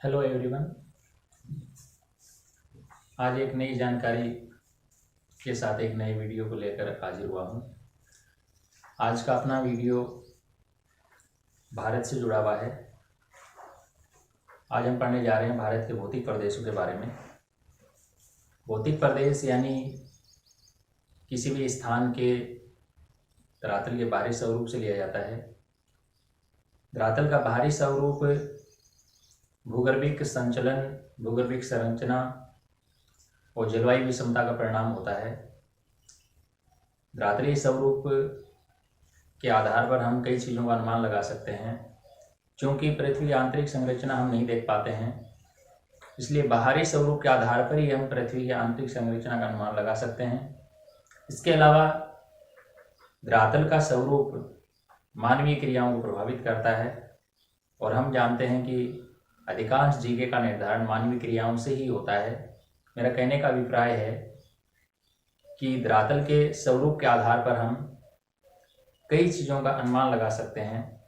Hello everyone. आज एक नई जानकारी के साथ एक नए वीडियो को लेकर हाजिर हुआ हूँ। आज का अपना वीडियो भारत से जुड़ा हुआ है। आज हम पढ़ने जा रहे हैं भारत के भौतिक प्रदेशों के बारे में। भौतिक प्रदेश यानी किसी भी स्थान के धरातल के बाहरी स्वरूप से लिया जाता है। धरातल का बाहरी स्वरूप भूगर्भिक संचलन, भूगर्भिक संरचना और जलवायु विषमता का परिणाम होता है। धरातलीय स्वरूप के आधार पर हम कई चीज़ों का अनुमान लगा सकते हैं। क्योंकि पृथ्वी की आंतरिक संरचना हम नहीं देख पाते हैं, इसलिए बाहरी स्वरूप के आधार पर ही हम पृथ्वी की आंतरिक संरचना का अनुमान लगा सकते हैं। इसके अलावा धरातल का स्वरूप मानवीय क्रियाओं को प्रभावित करता है और हम जानते हैं कि अधिकांश जीके का निर्धारण मानवीय क्रियाओं से ही होता है। मेरा कहने का अभिप्राय है कि धरातल के स्वरूप के आधार पर हम कई चीज़ों का अनुमान लगा सकते हैं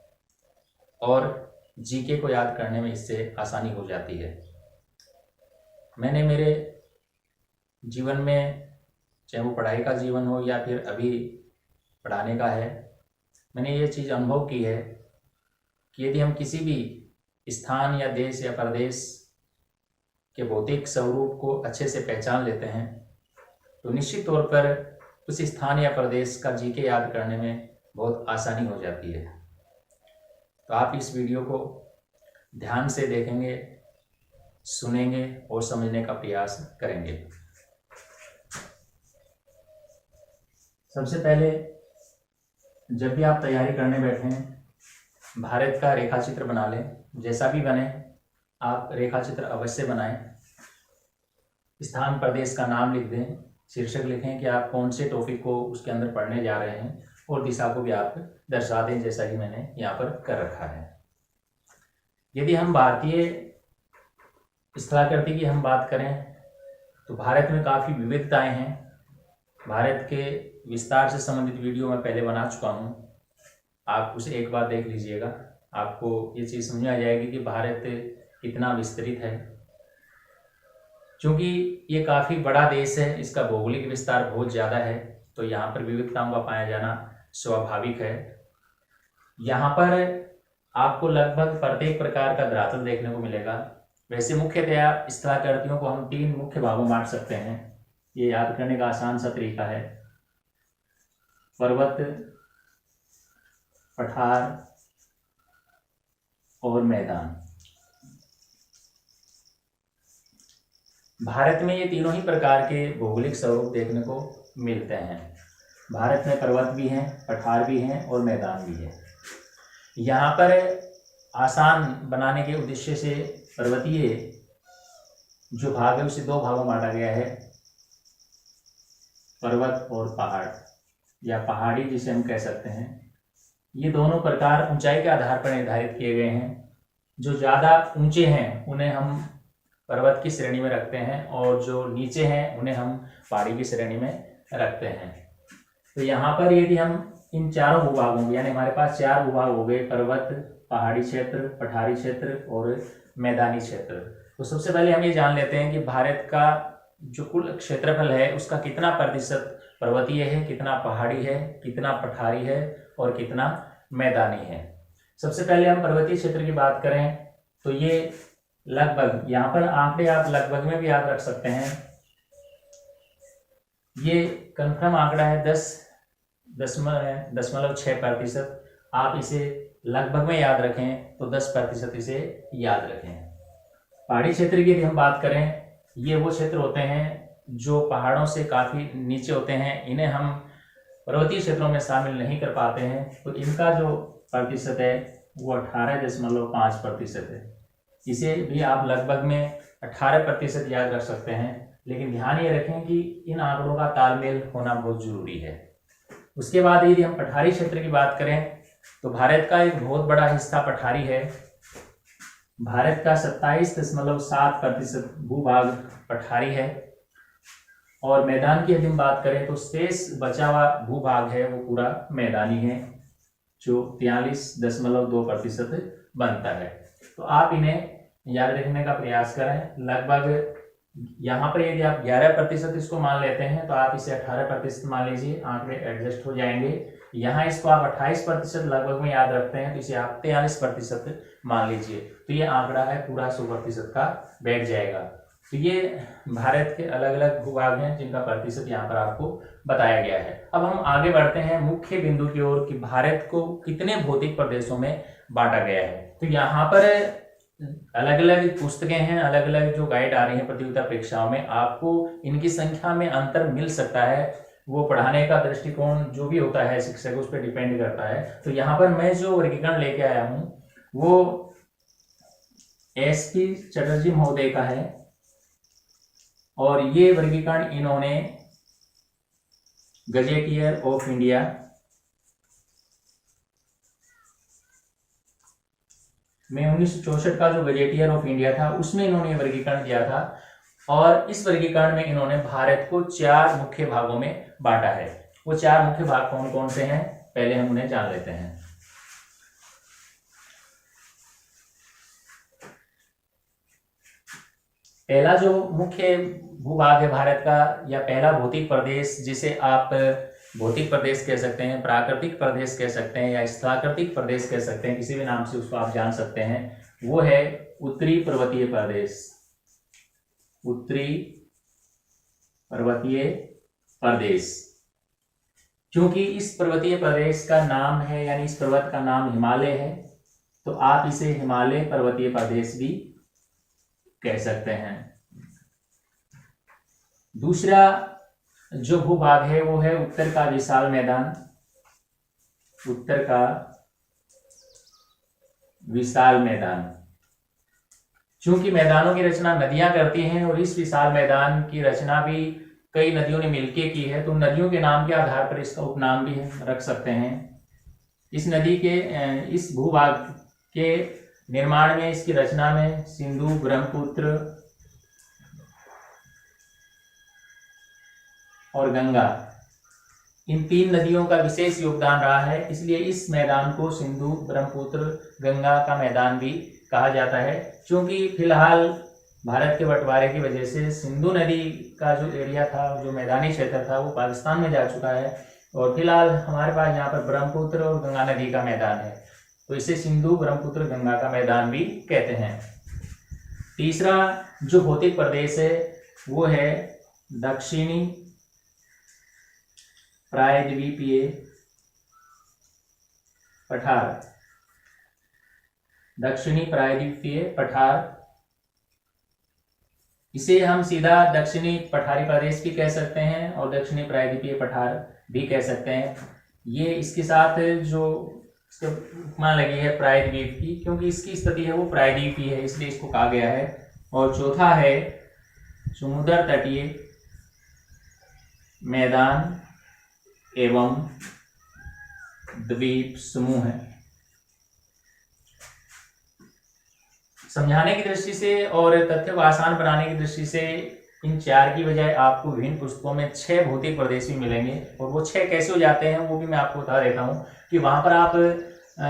और जीके को याद करने में इससे आसानी हो जाती है। मैंने मेरे जीवन में, चाहे वो पढ़ाई का जीवन हो या फिर अभी पढ़ाने का है, मैंने ये चीज़ अनुभव की है कि यदि हम किसी भी स्थान या देश या प्रदेश के भौतिक स्वरूप को अच्छे से पहचान लेते हैं तो निश्चित तौर पर उस स्थान या प्रदेश का जीके याद करने में बहुत आसानी हो जाती है। तो आप इस वीडियो को ध्यान से देखेंगे, सुनेंगे और समझने का प्रयास करेंगे। सबसे पहले जब भी आप तैयारी करने बैठें, भारत का रेखा चित्र बना लें। जैसा भी बने आप रेखा चित्र अवश्य बनाएं। स्थान प्रदेश का नाम लिख दें, शीर्षक लिखें कि आप कौन से टॉपिक को उसके अंदर पढ़ने जा रहे हैं और दिशा को भी आप दर्शा दें, जैसा कि मैंने यहाँ पर कर रखा है। यदि हम भारतीय स्थलाकृति की हम बात करें तो भारत में काफ़ी विविधताएं हैं। भारत के विस्तार से संबंधित वीडियो मैं पहले बना चुका हूँ, आप उसे एक बार देख लीजिएगा। आपको ये चीज़ समझ आ जाएगी कि भारत कितना विस्तृत है। क्योंकि ये काफ़ी बड़ा देश है, इसका भौगोलिक विस्तार बहुत ज़्यादा है, तो यहाँ पर विविधताओं का पाया जाना स्वाभाविक है। यहाँ पर आपको लगभग प्रत्येक प्रकार का धरातल देखने को मिलेगा। वैसे मुख्यतया स्थलाकृतियों को हम 3 मुख्य भागों में बांट सकते हैं। ये याद करने का आसान सा तरीका है। पर्वत, पठार और मैदान। भारत में ये तीनों ही प्रकार के भौगोलिक स्वरूप देखने को मिलते हैं। भारत में पर्वत भी हैं, पठार भी हैं और मैदान भी है। यहाँ पर आसान बनाने के उद्देश्य से पर्वतीय जो भाग है उसे 2 भागों में बांटा गया है, पर्वत और पहाड़ या पहाड़ी जिसे हम कह सकते हैं। ये दोनों प्रकार ऊंचाई के आधार पर निर्धारित किए गए हैं। जो ज़्यादा ऊंचे हैं उन्हें हम पर्वत की श्रेणी में रखते हैं और जो नीचे हैं उन्हें हम पहाड़ी की श्रेणी में रखते हैं। तो यहाँ पर यदि हम इन चारों भूभागों, यानी हमारे पास 4 भूभाग हो गए, पर्वत, पहाड़ी क्षेत्र, पठारी क्षेत्र और मैदानी क्षेत्र। तो सबसे पहले हम ये जान लेते हैं कि भारत का जो कुल क्षेत्रफल है उसका कितना प्रतिशत पर्वतीय है, कितना पहाड़ी है, कितना पठारी है और कितना मैदानी है। सबसे पहले हम पर्वतीय क्षेत्र की बात करें तो ये लगभग, यहाँ पर आंकड़े आप लगभग में भी याद रख सकते हैं। ये कन्फर्म आंकड़ा है 10.6%। आप इसे लगभग में याद रखें तो 10% इसे याद रखें। पहाड़ी क्षेत्र की यदि हम बात करें, ये वो क्षेत्र होते हैं जो पहाड़ों से काफ़ी नीचे होते हैं। इन्हें हम पर्वतीय क्षेत्रों में शामिल नहीं कर पाते हैं, तो इनका जो प्रतिशत है वो 18.5% है। इसे भी आप लगभग में 18% याद रख सकते हैं। लेकिन ध्यान ये रखें कि इन आंकड़ों का तालमेल होना बहुत जरूरी है। उसके बाद यदि हम पठारी क्षेत्र की बात करें तो भारत का एक बहुत बड़ा हिस्सा पठारी है। भारत का 27.7% भूभाग पठारी है और मैदान की यदि हम बात करें तो शेष बचा हुआ भूभाग है वो पूरा मैदानी है, जो 43.2% बनता है। तो आप इन्हें याद रखने का प्रयास करें। लगभग यहाँ पर यदि आप 11% इसको मान लेते हैं तो आप इसे 18% मान लीजिए, आंकड़े एडजस्ट हो जाएंगे। यहाँ इसको आप 28% लगभग में याद रखते हैं तो इसे आप 43% मान लीजिए, तो ये आंकड़ा है पूरा 100% का बैठ जाएगा। तो ये भारत के अलग अलग भूभाग हैं जिनका प्रतिशत यहाँ पर आपको बताया गया है। अब हम आगे बढ़ते हैं मुख्य बिंदु की ओर कि भारत को कितने भौतिक प्रदेशों में बांटा गया है। तो यहाँ पर अलग अलग पुस्तकें हैं, अलग अलग जो गाइड आ रही हैं प्रतियोगिता परीक्षाओं में, आपको इनकी संख्या में अंतर मिल सकता है। वो पढ़ाने का दृष्टिकोण जो भी होता है शिक्षक, उस पर डिपेंड करता है। तो यहाँ पर मैं जो वर्गीकरण लेके आया हूँ वो SP चटर्जी महोदय का है, और ये वर्गीकरण इन्होंने गजेटियर ऑफ इंडिया में 1964 का जो गजेटियर ऑफ इंडिया था उसमें इन्होंने वर्गीकरण दिया था, और इस वर्गीकरण में इन्होंने भारत को 4 मुख्य भागों में बांटा है। वो 4 मुख्य भाग कौन कौन से हैं, पहले हम उन्हें जान लेते हैं। पहला जो मुख्य भूभाग है भारत का, या पहला भौतिक प्रदेश, जिसे आप भौतिक प्रदेश कह सकते हैं, प्राकृतिक प्रदेश कह सकते हैं, या स्थलाकृतिक प्रदेश कह सकते हैं, किसी भी नाम से उसको आप जान सकते हैं, वो है उत्तरी पर्वतीय प्रदेश। उत्तरी पर्वतीय प्रदेश, क्योंकि इस पर्वतीय प्रदेश का नाम है, यानी इस पर्वत का नाम हिमालय है, तो आप इसे हिमालय पर्वतीय प्रदेश भी कह सकते हैं। दूसरा जो भूभाग है वो है उत्तर का विशाल मैदान। उत्तर का विशाल मैदान, क्योंकि मैदानों की रचना नदियां करती हैं, और इस विशाल मैदान की रचना भी कई नदियों ने मिलकर की है, तो नदियों के नाम के आधार पर इसका उपनाम भी रख सकते हैं। इस नदी के इस भूभाग के निर्माण में, इसकी रचना में सिंधु, ब्रह्मपुत्र और गंगा, इन 3 नदियों का विशेष योगदान रहा है, इसलिए इस मैदान को सिंधु, ब्रह्मपुत्र, गंगा का मैदान भी कहा जाता है। क्योंकि फिलहाल भारत के बंटवारे की वजह से सिंधु नदी का जो एरिया था, जो मैदानी क्षेत्र था, वो पाकिस्तान में जा चुका है, और फिलहाल हमारे पास यहाँ पर ब्रह्मपुत्र और गंगा नदी का मैदान है, तो इसे सिंधु, ब्रह्मपुत्र, गंगा का मैदान भी कहते हैं। तीसरा जो भौतिक प्रदेश है वो है दक्षिणी प्रायद्वीपीय पठार। दक्षिणी प्रायद्वीपीय पठार, इसे हम सीधा दक्षिणी पठारी प्रदेश भी कह सकते हैं और दक्षिणी प्रायद्वीपीय पठार भी कह सकते हैं। ये इसके साथ जो उपमा लगी है प्रायद्वीप की, क्योंकि इसकी स्थिति है वो प्रायद्वीपीय है, इसलिए इसको कहा गया है। और चौथा है समुद्र तटीय मैदान एवं द्वीप समूह है। समझाने की दृष्टि से और तथ्य को आसान बनाने की दृष्टि से इन 4 की बजाय आपको विभिन्न पुस्तकों में 6 भौतिक प्रदेश भी मिलेंगे, और वो 6 कैसे हो जाते हैं वो भी मैं आपको बता देता हूँ। कि वहां पर आप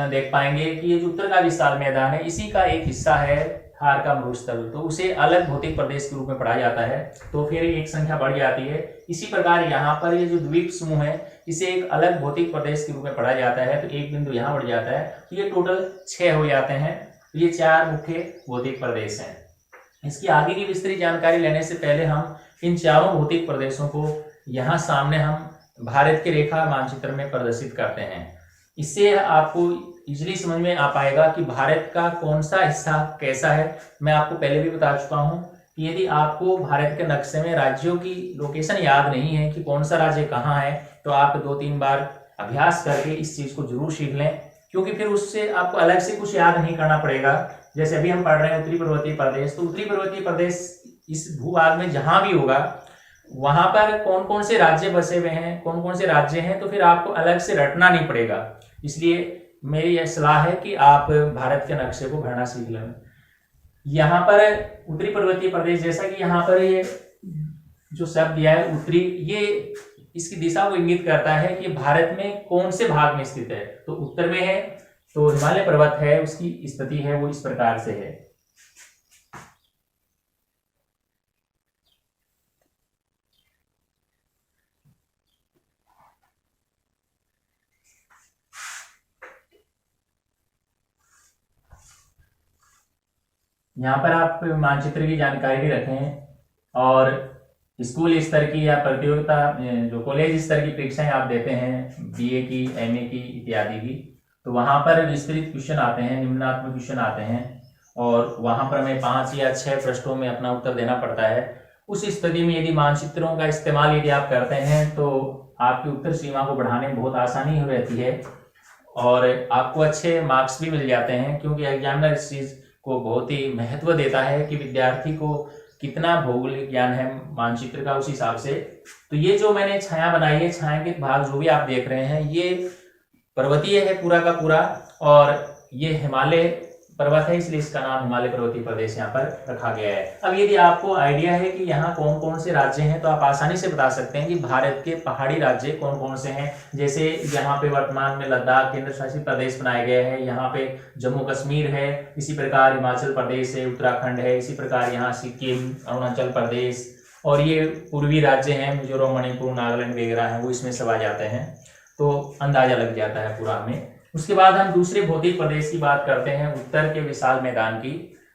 देख पाएंगे कि ये जो उत्तर का विशाल मैदान है, इसी का एक हिस्सा है थार का मरुस्थल, तो उसे अलग भौतिक प्रदेश के रूप में पढ़ा जाता है, तो फिर एक संख्या बढ़ जाती है। इसी प्रकार यहाँ पर ये जो द्वीप समूह है, इसे एक अलग भौतिक प्रदेश के रूप में पढ़ा जाता है, तो एक बिंदु यहाँ बढ़ जाता है, तो ये टोटल 6 हो जाते हैं। ये 4 मुख्य भौतिक प्रदेश हैं। इसकी आगे की विस्तृत जानकारी लेने से पहले हम इन 4 भौतिक प्रदेशों को यहाँ सामने हम भारत के रेखा मानचित्र में प्रदर्शित करते हैं। इससे आपको इजीली समझ में आ पाएगा कि भारत का कौन सा हिस्सा कैसा है। मैं आपको पहले भी बता चुका हूँ कि यदि आपको भारत के नक्शे में राज्यों की लोकेशन याद नहीं है कि कौन सा राज्य कहाँ है, तो आप 2-3 बार अभ्यास करके इस चीज को जरूर सीख लें, क्योंकि फिर उससे आपको अलग से कुछ याद नहीं करना पड़ेगा। जैसे अभी हम पढ़ रहे हैं उत्तरी पर्वतीय प्रदेश, तो उत्तरी पर्वतीय प्रदेश इस भूभाग में जहां भी होगा वहां पर कौन कौन से राज्य बसे हुए हैं, कौन कौन से राज्य हैं, तो फिर आपको अलग से रटना नहीं पड़ेगा। इसलिए मेरी यह सलाह है कि आप भारत के नक्शे को भरना सीख लें। यहाँ पर उत्तरी पर्वतीय प्रदेश, जैसा कि यहाँ पर ये जो शब्द दिया है उत्तरी, ये इसकी दिशा को इंगित करता है कि भारत में कौन से भाग में स्थित है। तो उत्तर में है तो हिमालय पर्वत है, उसकी स्थिति है वो इस प्रकार से है। यहाँ पर आप मानचित्र की जानकारी भी रखें और स्कूल स्तर की या प्रतियोगिता जो कॉलेज स्तर की परीक्षाएं आप देते हैं बीए की, एमए की इत्यादि की, तो वहाँ पर विस्तृत क्वेश्चन आते हैं, निम्नात्मक क्वेश्चन आते हैं और वहाँ पर हमें 5 या 6 प्रश्नों में अपना उत्तर देना पड़ता है। उस स्थिति में यदि मानचित्रों का इस्तेमाल यदि आप करते हैं तो आपकी उत्तर सीमा को बढ़ाने में बहुत आसानी हो रहती है और आपको अच्छे मार्क्स भी मिल जाते हैं, क्योंकि एग्जामिनर इस चीज़ को बहुत ही महत्व देता है कि विद्यार्थी को कितना भौगोलिक ज्ञान है मानचित्र का, उस हिसाब से। तो ये जो मैंने छाया बनाई है, छायांकित भाग जो भी आप देख रहे हैं, ये पर्वतीय है पूरा का पूरा और ये हिमालय पर्वत है, इसलिए इसका नाम हिमालय पर्वतीय प्रदेश यहाँ पर रखा गया है। अब यदि आपको आइडिया है कि यहाँ कौन कौन से राज्य हैं, तो आप आसानी से बता सकते हैं कि भारत के पहाड़ी राज्य कौन कौन से हैं। जैसे यहाँ पे वर्तमान में लद्दाख केंद्र शासित प्रदेश बनाए गए हैं, यहाँ पे जम्मू कश्मीर है, इसी प्रकार हिमाचल प्रदेश है, उत्तराखंड है, इसी प्रकार यहाँ सिक्किम, अरुणाचल प्रदेश और ये पूर्वी राज्य हैं मिजोरम, मणिपुर, नागालैंड वगैरह हैं, वो इसमें सब आ जाते हैं। तो अंदाजा लग जाता है पूरा हमें। उसके बाद हम दूसरे भौतिक प्रदेश की बात करते हैं, उत्तर के विशाल मैदान की।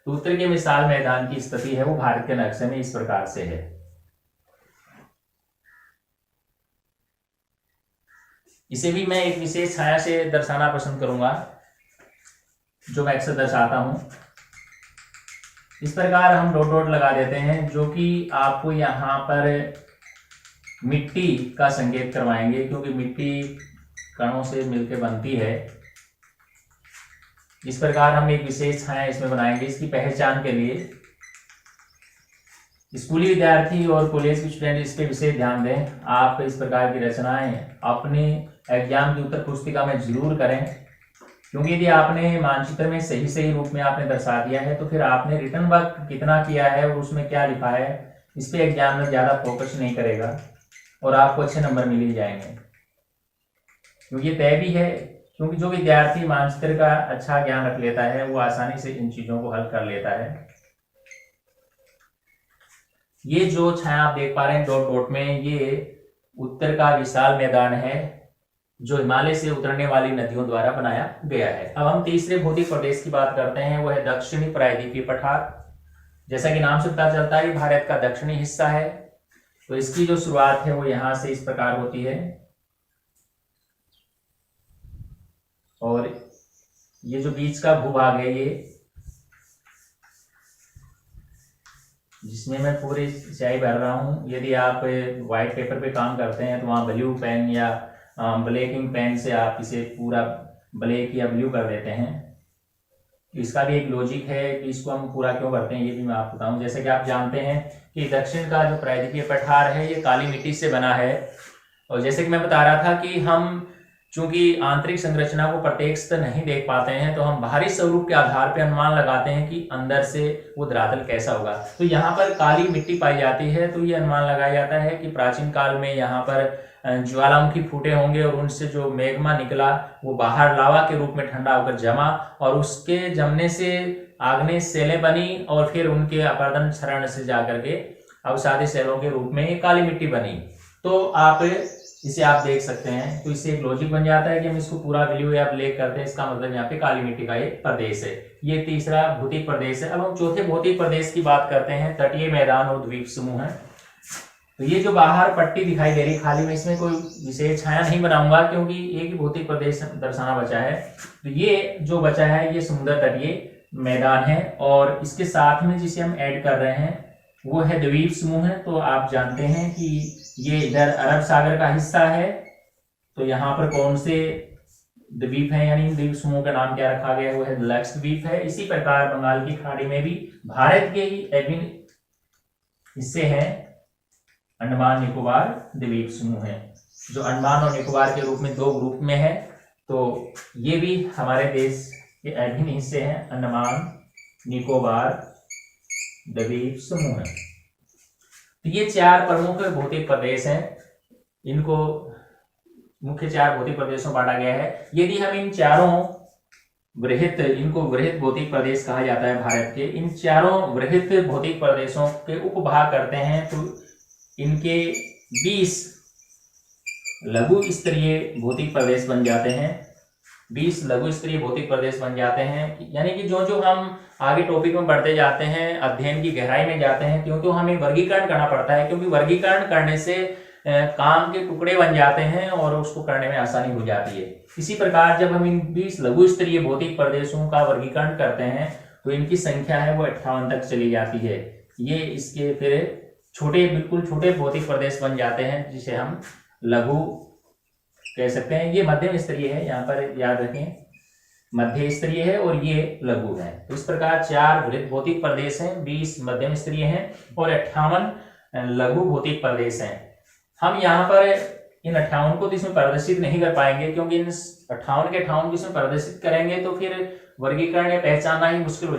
तो उत्तर के विशाल मैदान की स्थिति है वो भारत के नक्शे में इस प्रकार से है। इसे भी मैं एक विशेष छाया से दर्शाना पसंद करूंगा, जो मैं अक्सर दर्शाता हूं। इस प्रकार हम डॉट डॉट लगा देते हैं, जो कि आपको यहाँ पर मिट्टी का संकेत करवाएंगे, क्योंकि मिट्टी कणों से मिलकर बनती है। इस प्रकार हम एक विशेष छाया इसमें बनाएंगे। इसकी पहचान के लिए स्कूली विद्यार्थी और कॉलेज के स्टूडेंट इस पे विशेष ध्यान दें। आप इस प्रकार की रचनाएं अपने एग्जाम की उत्तर पुस्तिका में जरूर करें, क्योंकि यदि आपने मानचित्र में सही सही रूप में आपने दर्शा दिया है तो फिर आपने रिटर्न वर्क कितना किया है और उसमें क्या लिखा है, इस पे एग्जाम में ज्यादा फोकस नहीं करेगा और आपको अच्छे नंबर मिल ही जाएंगे। क्योंकि ये तय भी है, क्योंकि जो विद्यार्थी मानचित्र का अच्छा ज्ञान रख लेता है वो आसानी से इन चीजों को हल कर लेता है। ये जो छाया आप देख पा रहे हैं डॉट डॉट में, ये उत्तर का विशाल मैदान है जो हिमालय से उतरने वाली नदियों द्वारा बनाया गया है। अब हम तीसरे भौतिक प्रदेश की बात करते हैं, वो है दक्षिणी प्रायद्वीपीय पठार। जैसा कि नाम से पता चलता है भारत का दक्षिणी हिस्सा है। तो इसकी जो शुरुआत है वो यहां से इस प्रकार होती है और ये जो बीच का भूभाग है ये, जिसमें मैं पूरी स्याही भर रहा हूं। यदि आप व्हाइट पेपर पे काम करते हैं तो वहां ब्लू पेन या ब्लैकिंग पेन से आप इसे पूरा ब्लैक या ब्लू कर देते हैं। इसका भी एक लॉजिक है कि इसको हम पूरा क्यों करते हैं, ये भी मैं आपको बताऊं। जैसे कि आप जानते हैं कि दक्षिण का जो प्रायद्वीपीय पठार है ये काली मिट्टी से बना है और जैसे कि मैं बता रहा था कि हम चूंकि आंतरिक संरचना को प्रत्यक्ष नहीं देख पाते हैं, तो हम बाहरी स्वरूप के आधार पर अनुमान लगाते हैं कि अंदर से वो धरातल कैसा होगा। तो यहाँ पर काली मिट्टी पाई जाती है, तो ये अनुमान लगाया जाता है कि प्राचीन काल में यहाँ पर ज्वालामुखी फूटे होंगे और उनसे जो मैग्मा निकला वो बाहर लावा के रूप में ठंडा होकर जमा और उसके जमने से आग्नेय सेलें बनी और फिर उनके अपरदन क्षरण से जाकर के अवसादी सेलों के रूप में काली मिट्टी बनी। तो आप इसे आप देख सकते हैं। तो इससे एक लॉजिक बन जाता है कि हम इसको पूरा ब्लू या ब्लैक करते हैं, इसका मतलब यहाँ पे काली मिट्टी का एक प्रदेश है। ये तीसरा भौतिक प्रदेश है। अब हम चौथे भौतिक प्रदेश की बात करते हैं, तटीय मैदान और द्वीप समूह है। तो ये जो बाहर पट्टी दिखाई दे रही खाली में, इसमें कोई विशेष छाया नहीं बनाऊंगा क्योंकि एक ही भौतिक प्रदेश दर्शाना बचा है। तो ये जो बचा है ये समुद्र तटीय मैदान है और इसके साथ में जिसे हम ऐड कर रहे हैं वो है द्वीप समूह है। तो आप जानते हैं कि ये इधर अरब सागर का हिस्सा है, तो यहाँ पर कौन से द्वीप है, यानी द्वीप समूह का नाम क्या रखा गया है, वो है लक्षद्वीप है। इसी प्रकार बंगाल की खाड़ी में भी भारत के ही विभिन्न हिस्से हैं, अंडमान निकोबार द्वीप समूह है, जो अंडमान और निकोबार के रूप में दो ग्रुप में है। तो ये भी हमारे देश के अभिन्न हिस्से हैं, अंडमान निकोबार द्वीप समूह है। तो ये चार प्रमुख भौतिक प्रदेश हैं, इनको मुख्य चार भौतिक प्रदेशों बांटा गया है। यदि हम इन चारों वृहत, इनको वृहत भौतिक प्रदेश कहा जाता है भारत के, इन चारों वृहत भौतिक प्रदेशों के उपभाग करते हैं तो इनके 20 लघु स्तरीय भौतिक प्रदेश बन जाते हैं। 20 लघु स्तरीय भौतिक प्रदेश बन जाते हैं। यानी कि जो जो हम आगे टॉपिक में बढ़ते जाते हैं, अध्ययन की गहराई में जाते हैं, क्योंकि हमें वर्गीकरण करना पड़ता है, क्योंकि वर्गीकरण करने से काम के टुकड़े बन जाते हैं और उसको करने में आसानी हो जाती है। इसी प्रकार जब हम इन 20 लघु स्तरीय भौतिक प्रदेशों का वर्गीकरण करते हैं तो इनकी संख्या है वो 58 तक चली जाती है। ये इसके फिर छोटे, बिल्कुल छोटे भौतिक प्रदेश बन जाते हैं, जिसे हम लघु कह सकते हैं। ये मध्यम स्तरीय है, यहाँ पर याद रखें, मध्य स्तरीय है और ये लघु है। तो इस प्रकार 4 वृहद भौतिक प्रदेश हैं, 20 मध्यम स्तरीय हैं और 58 लघु भौतिक प्रदेश हैं। हम यहाँ पर इन 58 को तो इसमें प्रदर्शित नहीं कर पाएंगे, क्योंकि इन 58 के 58 को इसमें प्रदर्शित करेंगे तो फिर वर्गीकरण या पहचानना ही मुश्किल हो